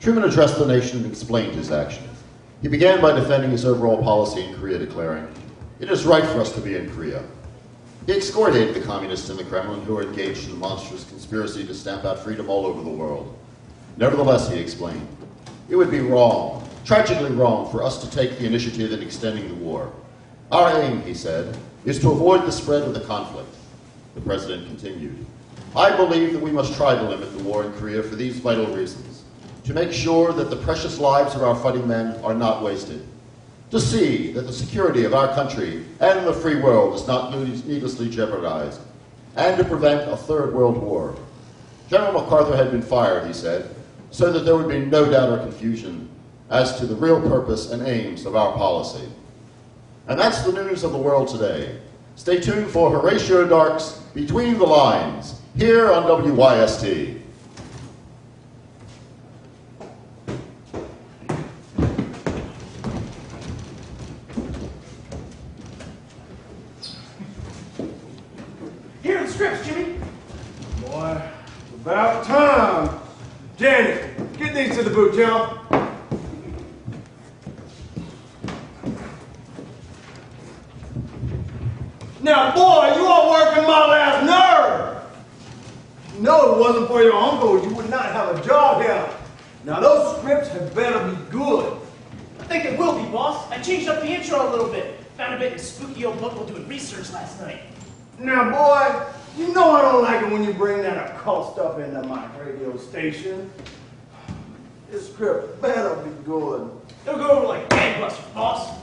Truman addressed the nation and explained his actions. He began by defending his overall policy in Korea, declaring, "It is right for us to be in Korea." He excoriated the communists in the Kremlin who were engaged in a monstrous conspiracy to stamp out freedom all over the world. Nevertheless, he explained, it would be wrong, tragically wrong, for us to take the initiative in extending the war. Our aim, he said, is to avoid the spread of the conflict. The president continued, I believe that we must try to limit the war in Korea for these vital reasons. To make sure that the precious lives of our fighting men are not wasted. To see that the security of our country and the free world is not needlessly jeopardized. And to prevent a third world war. General MacArthur had been fired, he said, so that there would be no doubt or confusion as to the real purpose and aims of our policy. And that's the news of the world today. Stay tuned for Horatio Dark's Between the Lines, here on WYST. Here are the scripts, Jimmy. Boy, about time. Janet, get these to the booth, y'all. Now, boy, you are working my last nerve. No, it wasn't for your uncle, you would not have a job here. Now, those scripts had better be good. I think it will be, boss. I changed up the intro a little bit. Found a bit of spooky old local doing research last night. Now, boy, you know I don't like it when you bring that occult stuff into my radio station. This script better be good. It'll go over like gangbusters, boss.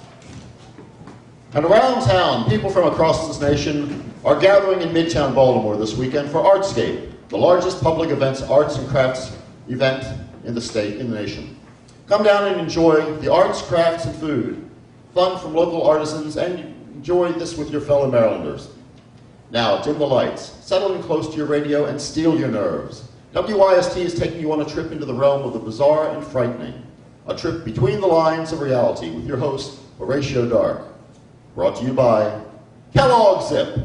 And around town, people from across this nation are gathering in Midtown Baltimore this weekend for Artscape, the largest public events, arts and crafts event in the state, in the nation. Come down and enjoy the arts, crafts, and food, fun from local artisans, and enjoy this with your fellow Marylanders. Now, dim the lights, settle in close to your radio, and steel your nerves. WYST is taking you on a trip into the realm of the bizarre and frightening, a trip between the lines of reality with your host, Horatio Dark. Brought to you by Kellogg Zip.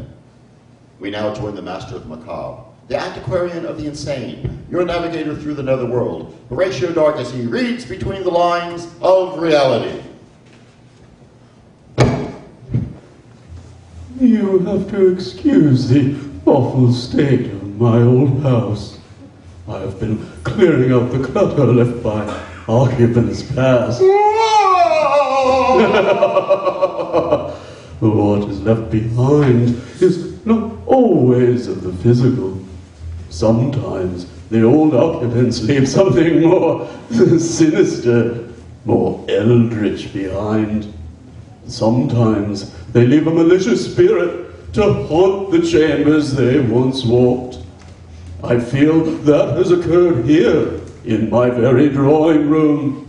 We now join the master of the macabre, the antiquarian of the insane, your navigator through the netherworld, Horatio Dark, as he reads between the lines of reality. You have to excuse the awful state of my old house. I have been clearing out the clutter left by occupants past. What is left behind is not always of the physical. Sometimes the old occupants leave something more sinister, more eldritch behind. Sometimes they leave a malicious spirit to haunt the chambers they once walked. I feel that has occurred here, in my very drawing room.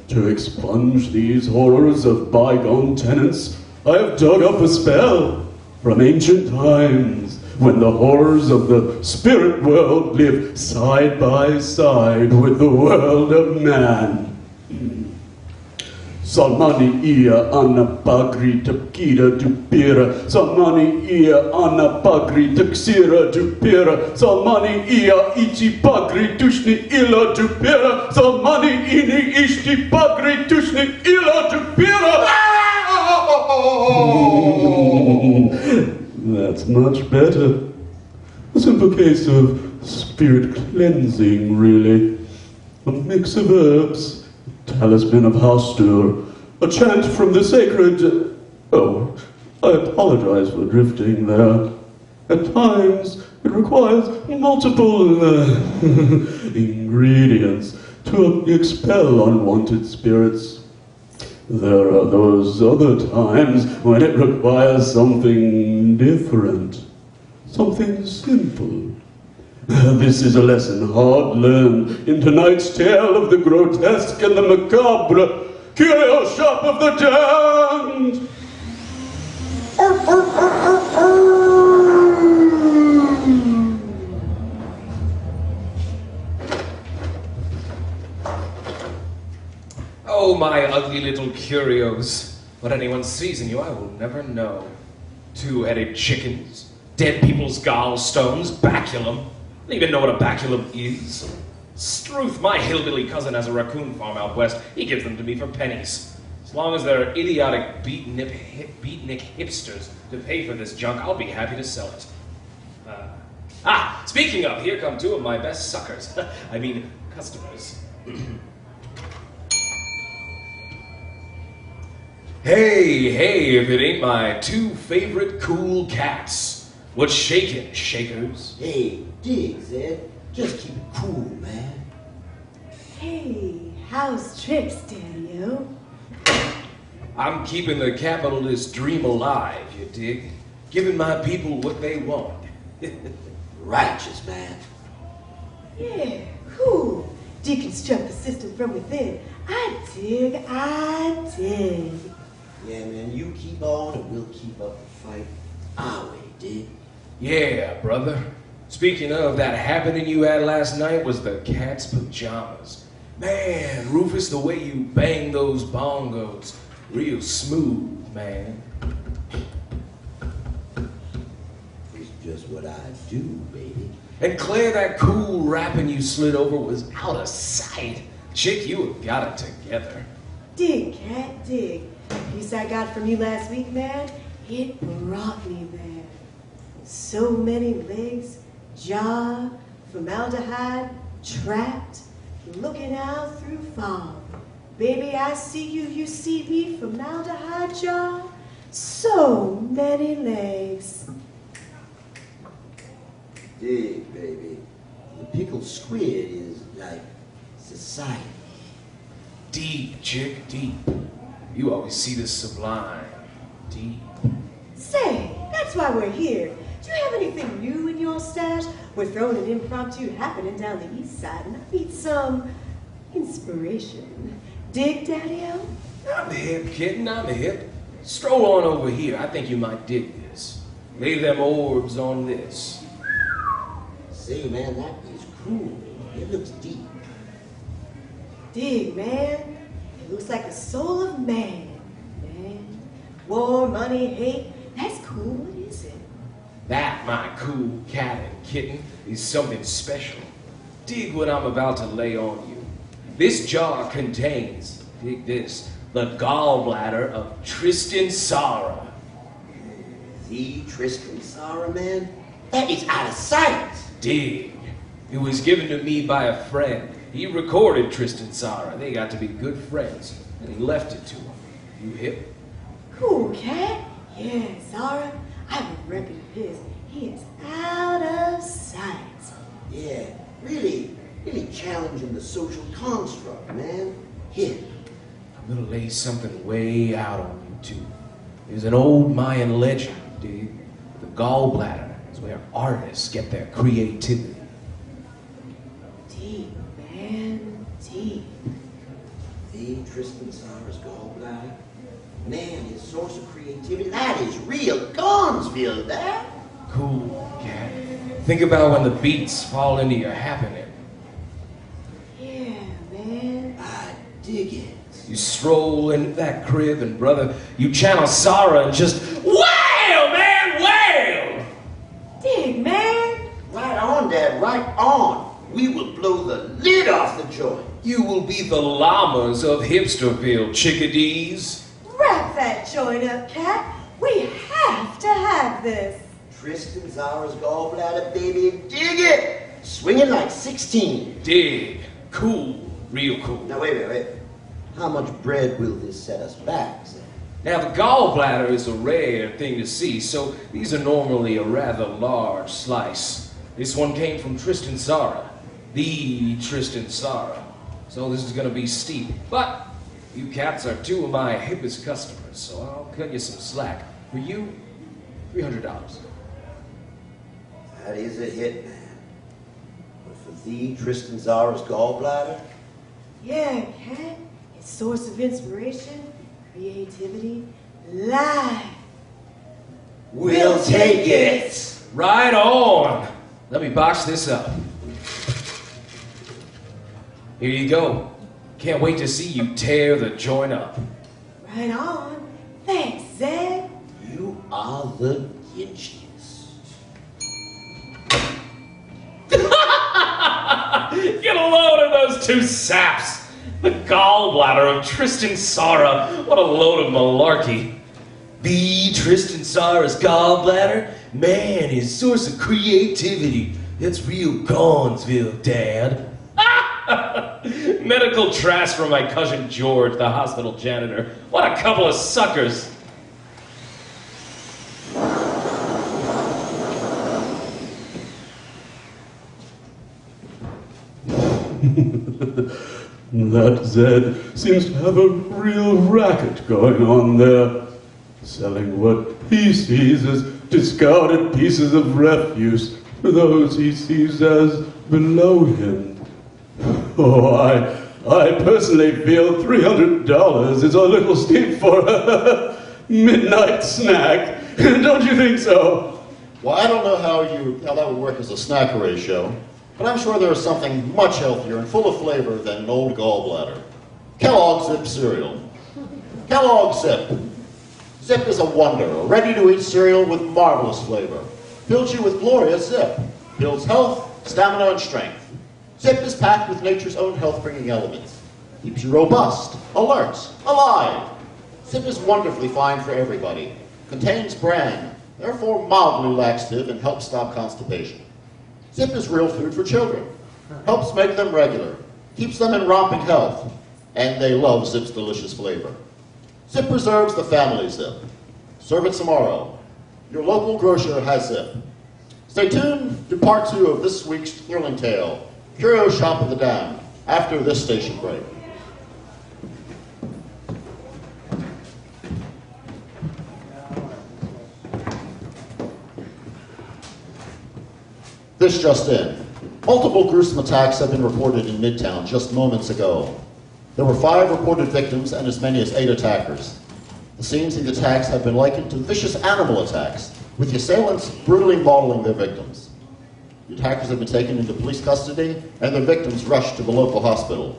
To expunge these horrors of bygone tenants, I have dug up a spell from ancient times, when the horrors of the spirit world lived side by side with the world of man. Salmani ia ana pagri takira dupira, Salmani ia ana pagri taksira dupira, Salmani ia ichi pagri tushni ila dupira, Salmani ini ishti pagri tushni ila dupira. That's much better. A simple case of spirit cleansing, really. A mix of herbs, talisman of house steward, a chant from the sacred... Oh, I apologize for drifting there. At times, it requires multiple ingredients to expel unwanted spirits. There are those other times when it requires something different, something simple. This is a lesson hard learned in tonight's tale of the grotesque and the macabre, Curio Shoppe of the Damned! Oh, my ugly little curios. What anyone sees in you, I will never know. Two-headed chickens, dead people's gallstones, baculum. I don't even know what a baculum is. Struth, my hillbilly cousin has a raccoon farm out west. He gives them to me for pennies. As long as they're idiotic beatnik hipsters to pay for this junk, I'll be happy to sell it. Speaking of, here come two of my best suckers. I mean, customers. Hey, if it ain't my two favorite cool cats. What's shaking, shakers? Hey, dig, Zed. Just keep it cool, man. Hey, how's tricks, Daddy-O? I'm keeping the capitalist dream alive, you dig? Giving my people what they want. Righteous, man. Yeah, cool. Deconstruct the system from within. I dig. Yeah, man, you keep on and we'll keep up the fight our way, dig? Yeah, brother. Speaking of, that happening you had last night was the cat's pajamas. Man, Rufus, the way you bang those bongos. Real smooth, man. It's just what I do, baby. And Claire, that cool rapping you slid over was out of sight. Chick, you have got it together. Dig, cat, dig. The piece I got from you last week, man, it brought me there. So many legs, jaw, formaldehyde, trapped, looking out through fog. Baby, I see you, you see me, formaldehyde jaw. So many legs. Dig, baby. The pickled squid is like society. Deep, chick, deep. You always see the sublime. Deep. Say, that's why we're here. Do you have anything new in your stash? We're throwing an impromptu happening down the east side, and I need some inspiration. Dig, Daddy-O? I'm hip, kitten, I'm hip. Stroll on over here. I think you might dig this. Lay them orbs on this. Say, man, that is cool. It looks deep. Dig, man. It looks like the soul of man. Man. War, money, hate. That's cool. What is it? That, my cool cat and kitten, is something special. Dig what I'm about to lay on you. This jar contains, dig this, the gallbladder of Tristan Sara. The Tristan Sara, man? That is out of sight. Dig. It was given to me by a friend. He recorded Tristan Sara. They got to be good friends, and he left it to him. You hip? Cool, cat. Yeah, Zara. I'm a record of his. He is out of sight. Yeah, really challenging the social construct, man. Hip. I'm gonna lay something way out on you, too. There's an old Mayan legend, dig. The gallbladder is where artists get their creativity. Deep, man. Deep. The Tristan Sara's gallbladder? Man, his source of creativity, that is real Gonsville, that. Cool, cat. Think about when the beats fall into your happening. Yeah, man. I dig it. You stroll into that crib and, brother, you channel Sara and just wail, man, wail! Dig, man. Right on, Dad, right on. We will blow the lid off the joint. You will be the llamas of Hipsterville, chickadees. Wrap that joint up, cat. We have to have this. Tristan Zara's gallbladder, baby, dig it! Swinging like 16. Dig. Cool. Real cool. Now, wait. How much bread will this set us back, Zed? Now, the gallbladder is a rare thing to see, so these are normally a rather large slice. This one came from Tristan Sara. The Tristan Sara. So this is going to be steep. But you cats are two of my hippest customers, so I'll cut you some slack. For you, $300. That is a hit, man. But for the Tristan Zara's gallbladder, Yeah, cat. Its source of inspiration, creativity, life. we'll take it. Right on. Let me box this up. Here you go. Can't wait to see you tear the joint up. Right on. Thanks, Zed. You are the Genshiest. Get a load those two saps. The gallbladder of Tristan Sara. What a load of malarkey. Be Tristan Sara's gallbladder? Man, his source of creativity. That's real Gonzville, Dad. Medical trash from my cousin George, the hospital janitor. What a couple of suckers. That Zed seems to have a real racket going on there, selling what he sees as discarded pieces of refuse to those he sees as below him. Oh, I personally feel $300 is a little steep for a midnight snack. Don't you think so? Well, I don't know how that would work as a snack ratio, but I'm sure there is something much healthier and full of flavor than an old gallbladder. Kellogg's Zip cereal. Kellogg's Zip. Zip is a wonder, a ready-to-eat cereal with marvelous flavor. Fills you with glorious Zip. Builds health, stamina, and strength. Zip is packed with nature's own health-bringing elements. Keeps you robust, alert, alive. Zip is wonderfully fine for everybody. Contains bran, therefore mildly laxative and helps stop constipation. Zip is real food for children. Helps make them regular. Keeps them in romping health. And they love Zip's delicious flavor. Zip preserves the family Zip. Serve it tomorrow. Your local grocer has Zip. Stay tuned to part 2 of this week's thrilling tale, Curio Shoppe the Dam, after this station break. This just in. Multiple gruesome attacks have been reported in Midtown just moments ago. There were 5 reported victims and as many as 8 attackers. The scenes of the attacks have been likened to vicious animal attacks, with the assailants brutally mauling their victims. The attackers have been taken into police custody, and their victims rushed to the local hospital.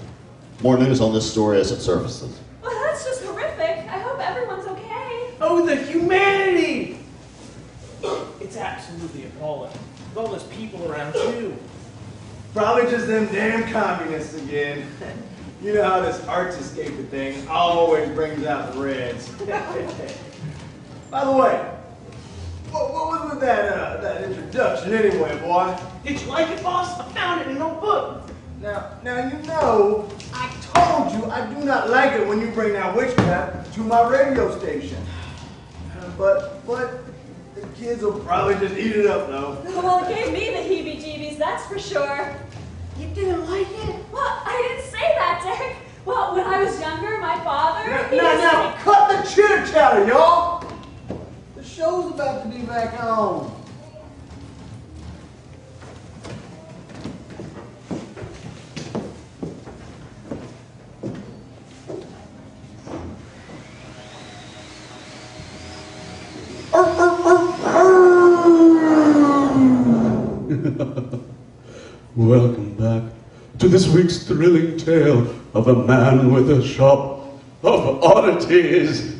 More news on this story as it surfaces. Well, that's just horrific. I hope everyone's okay. Oh, the humanity! It's absolutely appalling. With all those people around, too. Probably just them damn communists again. You know how this arts escaping thing always brings out the Reds. By the way, what was with that introduction anyway, boy? Did you like it, boss? I found it in an old book. Now you know, I told you I do not like it when you bring that witchcraft to my radio station. But the kids will probably just eat it up, though. Well, it gave me the heebie-jeebies, that's for sure. You didn't like it? Well, I didn't say that, Dick. Well, when I was younger, my father... Now, cut the chitter-chatter, y'all! The show's about to be back on. Welcome back to this week's thrilling tale of a man with a shop of oddities.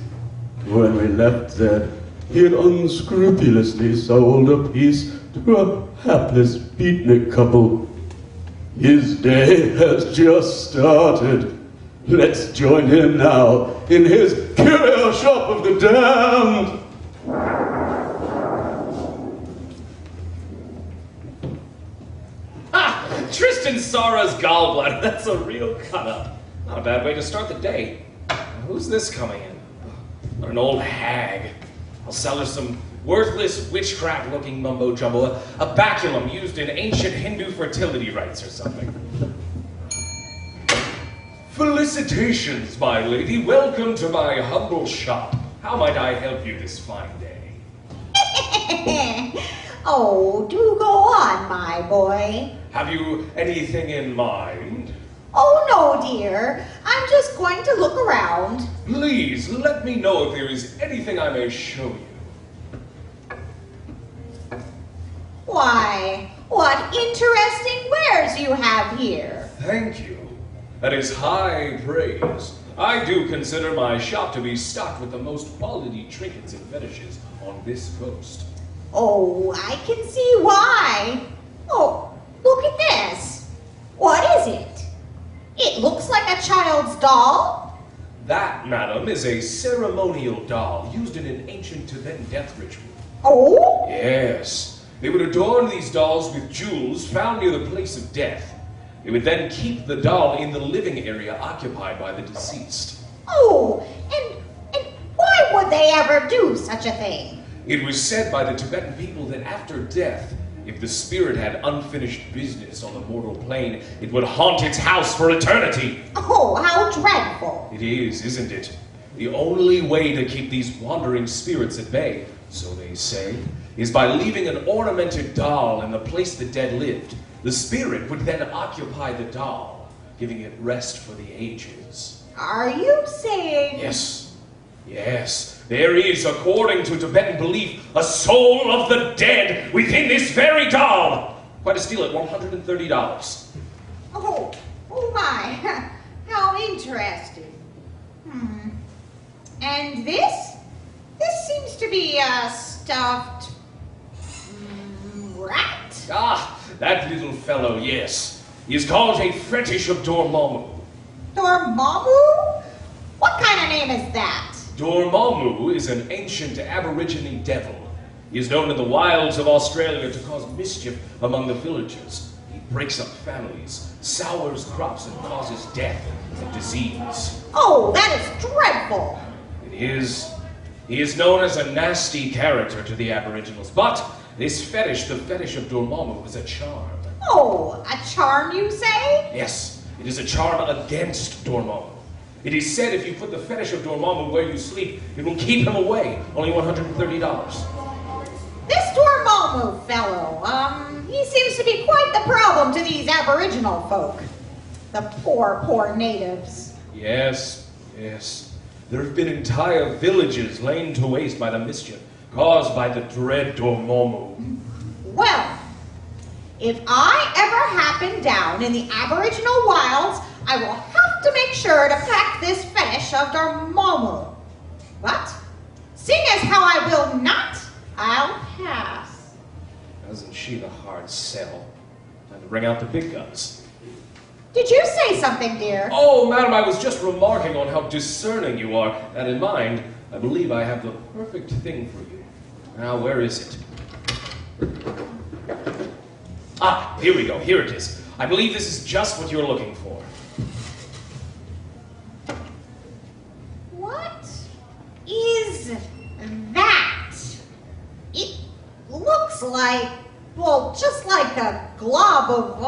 When we left Zed, he had unscrupulously sold a piece to a hapless beatnik couple. His day has just started. Let's join him now in his Curio Shop of the Damned. Tristan Sara's gallbladder. That's a real cut-up. Not a bad way to start the day. Who's this coming in? What an old hag. I'll sell her some worthless witchcraft-looking mumbo-jumbo, a baculum used in ancient Hindu fertility rites or something. Felicitations, my lady. Welcome to my humble shop. How might I help you this fine day? Oh, do go on, my boy. Have you anything in mind? Oh, no, dear. I'm just going to look around. Please, let me know if there is anything I may show you. Why, what interesting wares you have here. Thank you. That is high praise. I do consider my shop to be stocked with the most quality trinkets and fetishes on this coast. Oh, I can see why. Oh, look at this. What is it? a child's doll? That, madam, is a ceremonial doll used in an ancient Tibetan death ritual. Oh? Yes. They would adorn these dolls with jewels found near the place of death. They would then keep the doll in the living area occupied by the deceased. Oh, and why would they ever do such a thing? It was said by the Tibetan people that after death, if the spirit had unfinished business on the mortal plane, it would haunt its house for eternity. Oh, how dreadful. It is, isn't it? The only way to keep these wandering spirits at bay, so they say, is by leaving an ornamented doll in the place the dead lived. The spirit would then occupy the doll, giving it rest for the ages. Are you saying... Yes, there is, according to Tibetan belief, a soul of the dead within this very doll. Quite a steal at $130. Oh my, how interesting. And this? This seems to be a stuffed rat? Ah, that little fellow, yes. He is called a fetish of Dormammu. Dormammu? What kind of name is that? Dormammu is an ancient Aborigine devil. He is known in the wilds of Australia to cause mischief among the villagers. He breaks up families, sours crops, and causes death and disease. Oh, that is dreadful. It is. He is known as a nasty character to the Aboriginals, but this fetish, the fetish of Dormammu, is a charm. Oh, a charm, you say? Yes, it is a charm against Dormammu. It is said if you put the fetish of Dormammu where you sleep, it will keep him away. Only $130. This Dormammu fellow, he seems to be quite the problem to these Aboriginal folk. The poor natives. Yes. There have been entire villages laid to waste by the mischief caused by the dread Dormammu. Well, if I ever happen down in the Aboriginal wilds, I will have to make sure to pack this fetish of Dormammu. But, seeing as how I will not, I'll pass. Isn't she the hard sell? Time to bring out the big guns. Did you say something, dear? Oh, madam, I was just remarking on how discerning you are. That in mind, I believe I have the perfect thing for you. Now, where is it? Ah, here we go. Here it is. I believe this is just what you're looking for. What is that? It looks like, well, just like a glob of,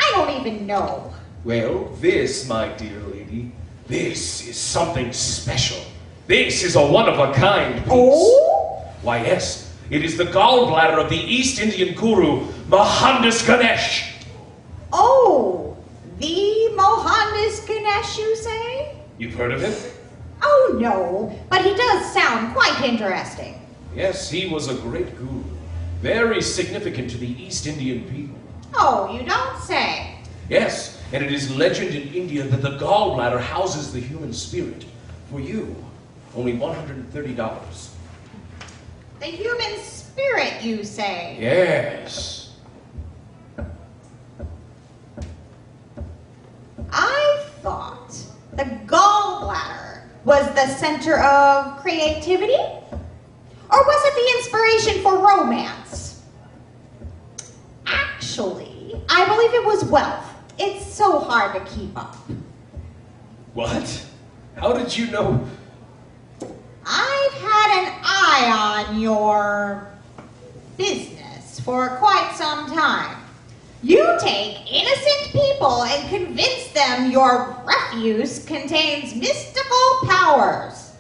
I don't even know. Well, this, my dear lady, this is something special. This is a one-of-a-kind piece. Oh? Why, yes, it is the gallbladder of the East Indian guru, Mohandas Ganesh. Oh, the Mohandas Ganesh, you say? You've heard of him? Oh, no, but he does sound quite interesting. Yes, he was a great guru, very significant to the East Indian people. Oh, you don't say. Yes, and it is legend in India that the gallbladder houses the human spirit. For you, only $130. The human spirit, you say? Yes. I thought the gallbladder was the center of creativity? Or was it the inspiration for romance? Actually, I believe it was wealth. It's so hard to keep up. What? How did you know? I've had an eye on your business for quite some time. You take innocent people and convince them your refuse contains mystical powers.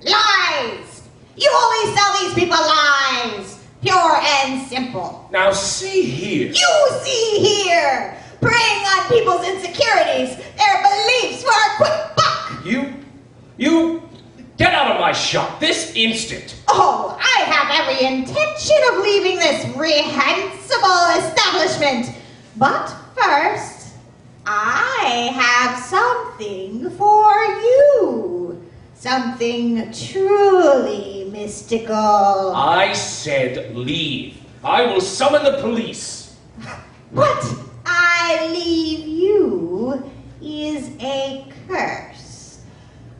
Lies! You only sell these people lies, pure and simple. Now see here. You see here, preying on people's insecurities, their beliefs for a quick buck. You, get out of my shop this instant. Oh, I have every intention of leaving this reprehensible establishment. But first, I have something for you. Something truly mystical. I said leave. I will summon the police. But I leave you is a curse.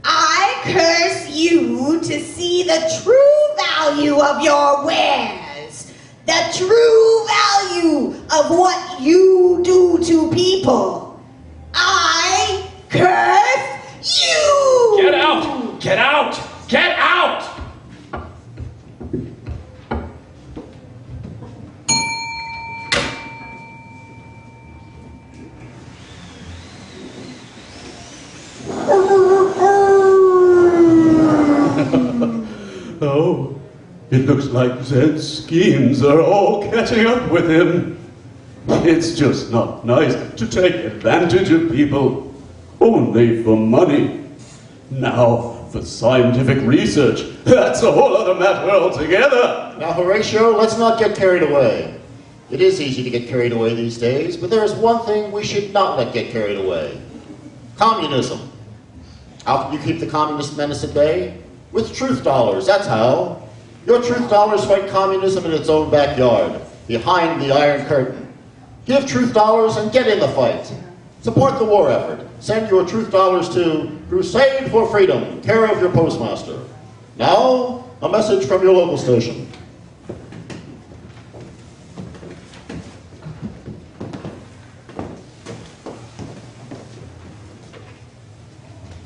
I curse you to see the true value of your wares, the true value of what you do to people. I curse you! Get out! Get out! Get out! Oh, it looks like Zed's schemes are all catching up with him. It's just not nice to take advantage of people only for money. Now, for scientific research, that's a whole other matter altogether. Now, Horatio, let's not get carried away. It is easy to get carried away these days, but there is one thing we should not let get carried away. Communism. How can you keep the communist menace at bay? With truth dollars, that's how. Your truth dollars fight communism in its own backyard, behind the Iron Curtain. Give truth dollars and get in the fight. Support the war effort. Send your truth dollars to Crusade for Freedom, care of your postmaster. Now, a message from your local station.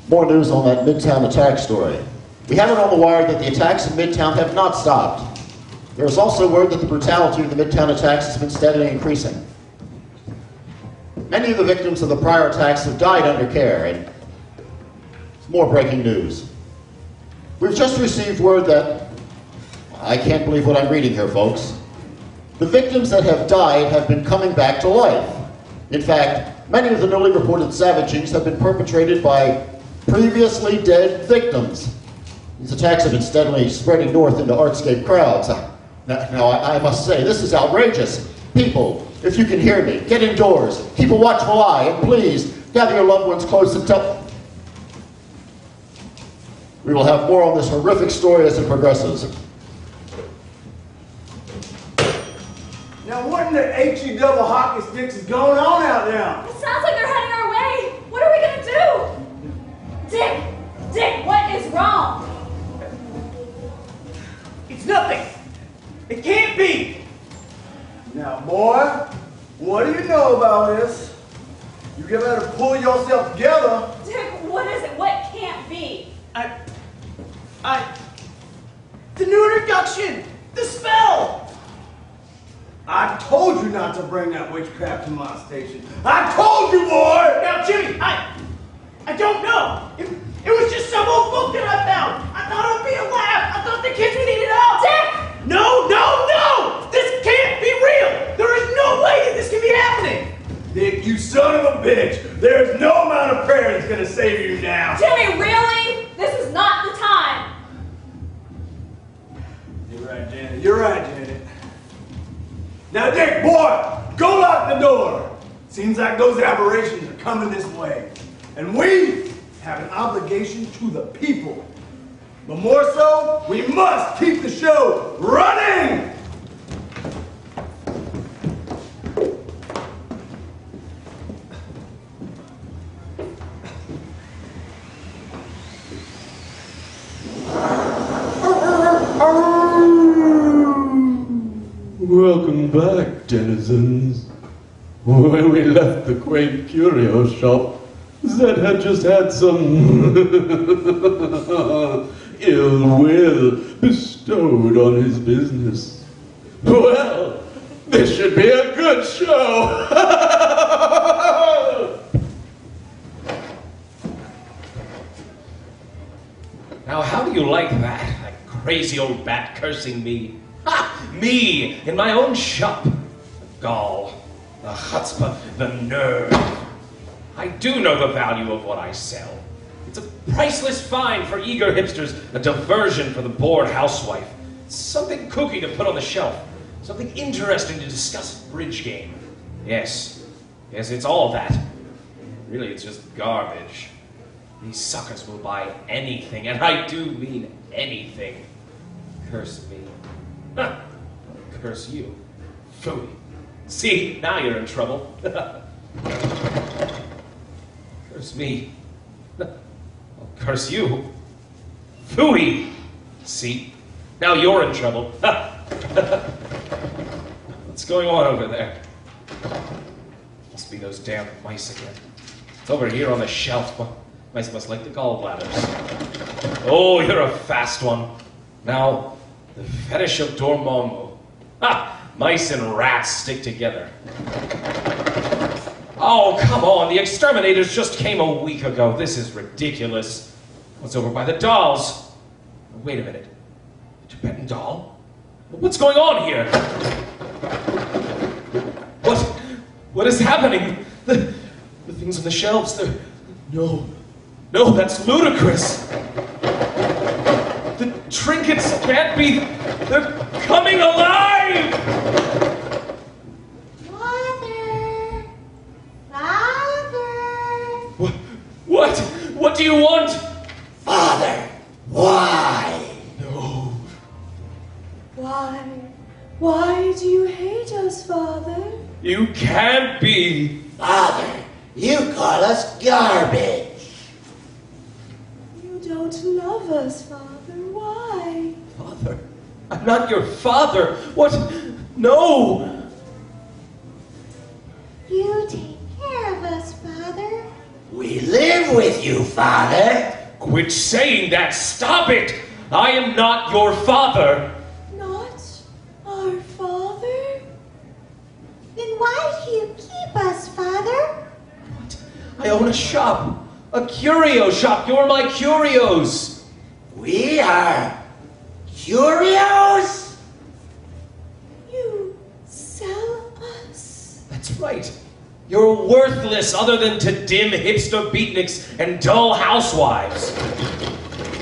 More news on that Midtown attack story. We have it on the wire that the attacks in Midtown have not stopped. There is also word that the brutality of the Midtown attacks has been steadily increasing. Many of the victims of the prior attacks have died under care, and more breaking news. We've just received word that, I can't believe what I'm reading here, folks. The victims that have died have been coming back to life. In fact, many of the newly reported savagings have been perpetrated by previously dead victims. These attacks have been steadily spreading north into artscape crowds. Now, I must say, this is outrageous. People, if you can hear me, get indoors, keep a watchful eye, and please, gather your loved ones close and tell... We will have more on this horrific story as it progresses. Now, what in the H-E double hockey sticks is going on out there? It sounds like they're heading our way. What are we gonna do? Dick, what is wrong? It's nothing. It can't be. Now, boy, what do you know about this? You better pull yourself together. Dick, what is it? What can't be? The new introduction! The spell! I told you not to bring that witchcraft to my station. I told you, boy! Now, Jimmy, I don't know. It was just some old book that I found. I thought it would be a laugh. I thought the kids would eat it up. Dick! No! This can't be real. There is no way that this can be happening. Dick, you son of a bitch! There's no amount of prayer that's gonna save you now! Jimmy, really? This is not the time. You're right, Janet. Now, Dick, boy, go lock the door! Seems like those aberrations are coming this way. And we have an obligation to the people. But more so, we must keep the show running! Welcome back, denizens. When we left the quaint curio shop, Zed had just had some ill will bestowed on his business. Well, this should be a good show. Now, how do you like that? That crazy old bat cursing me. Ha! Me! In my own shop. The gall. The chutzpah. The nerve. I do know the value of what I sell. It's a priceless find for eager hipsters, a diversion for the bored housewife. Something kooky to put on the shelf. Something interesting to discuss at bridge game. Yes, it's all that. Really, it's just garbage. These suckers will buy anything, and I do mean anything. Curse me. Huh. Curse you. Phooey. See, now you're in trouble. Curse me. I'll curse you. Phooey! See? Now you're in trouble. What's going on over there? Must be those damn mice again. It's over here on the shelf. Mice must like the gallbladders. Oh, you're a fast one. Now, the fetish of Dormammu. Ha! Mice and rats stick together. Oh, come on. The exterminators just came a week ago. This is ridiculous. What's over by the dolls? Wait a minute. A Tibetan doll? What's going on here? What is happening? The things on the shelves, they're... No, that's ludicrous. The trinkets can't be... They're coming alive! Father! What do you want? Father, why? No. Why do you hate us, Father? You can't be. Father, you call us garbage. You don't love us, Father. Why? Father? I'm not your father. What? No. You take care of us, Father. We live with you, Father. Quit saying that. Stop it. I am not your father. Not our Father? Then why do you keep us, Father? What? I own a shop. A curio shop. You're my curios. We are curios? You sell us? That's right. You're worthless other than to dim hipster beatniks and dull housewives.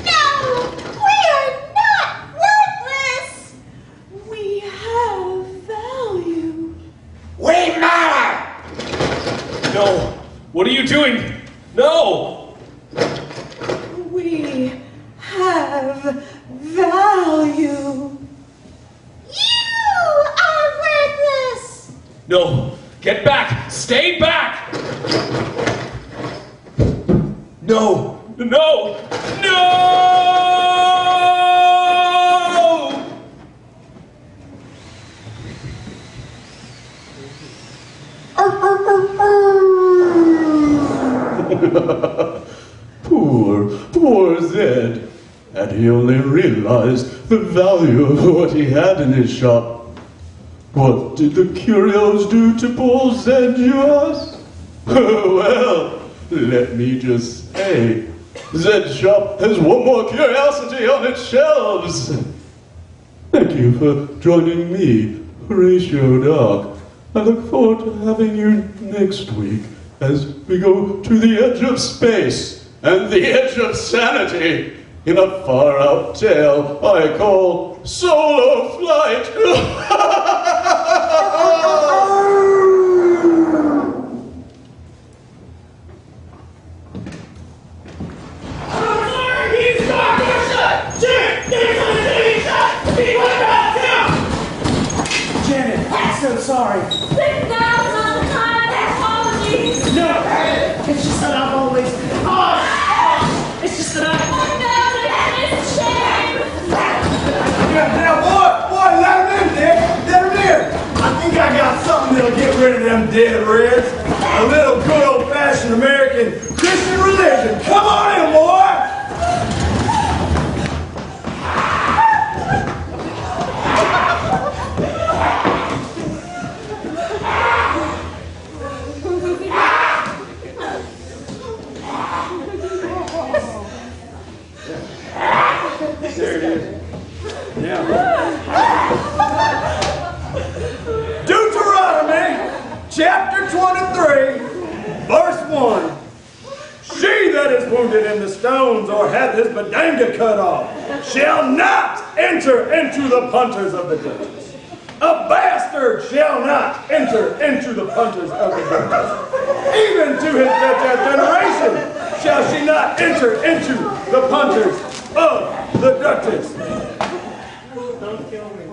No! We are not worthless! We have value. We matter! No. What are you doing? No. We have value. You are worthless! No. Get back. Stay back. No. No. No! Poor Zed. Had he only realized the value of what he had in his shop. What did the curios do to poor Zed, you ask? Well, let me just say, Zed's shop has one more curiosity on its shelves. Thank you for joining me, Horatio Dog. I look forward to having you next week as we go to the edge of space and the edge of sanity in a far-out tale I call Solo Flight. Janet, I'm so sorry. Now's not the time for apologies. No, it's just that I've always... it's just that I... Oh no, it's a shame. Now, boy, let him in, Dick. Let him in. I think I got something that'll get rid of them dead reds. A little good old-fashioned American Christian religion. Come on in, boy. There it is. Yeah. Deuteronomy, chapter 23, verse 1. She that is wounded in the stones or hath his bedanga cut off shall not enter into the punters of the ditches. A bastard shall not enter into the punters of the ditches. Even to his death generation shall she not enter into the punters of the duchess. Don't kill me.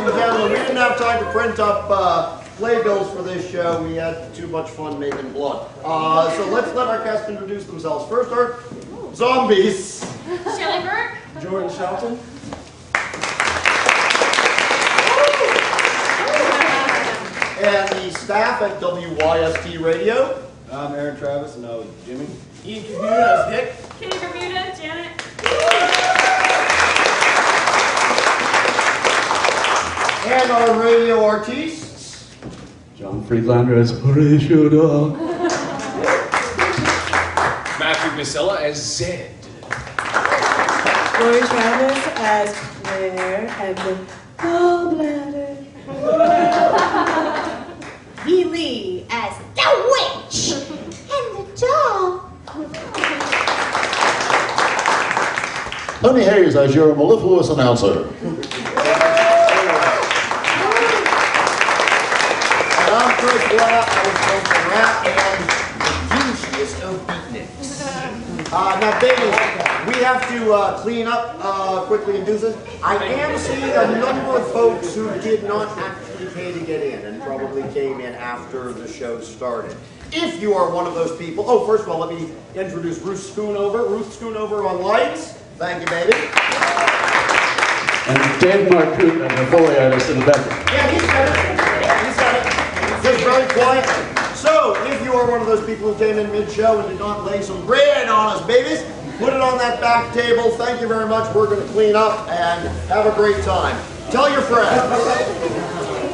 and gentlemen, we didn't have time to print up playbills for this show. We had too much fun making blood. So let's let our cast introduce themselves. First are zombies. Shelley Burke. Jordan Shelton. And the staff at WYST Radio. I'm Aaron Travis, and I was Jimmy. Ian Computer, that's Dick. Kitty Bermuda. Janet. And our radio artists. John Friedlander as Horatio Dog. Matthew Misella as Zed. Lori Travis as Claire and the gallbladder. Dee Lee as the witch and the doll. Tony Hayes as your mellifluous announcer. And I'm Chris Blatt. I was both the rat and the douchiest of beatniks. Now, David, we have to clean up quickly and do this. I am seeing a number of folks who did not actually pay to get in and probably came in after the show started. If you are one of those people, oh, first of all, let me introduce Ruth Schoonover. Ruth Schoonover on lights. Thank you, baby. And Dave Marcoot and the Foley artist in the background. Yeah, he's got it. He's got it. Just very quietly. So, if you are one of those people who came in mid-show and did not lay some bread on us, babies, put it on that back table. Thank you very much. We're going to clean up and have a great time. Tell your friends.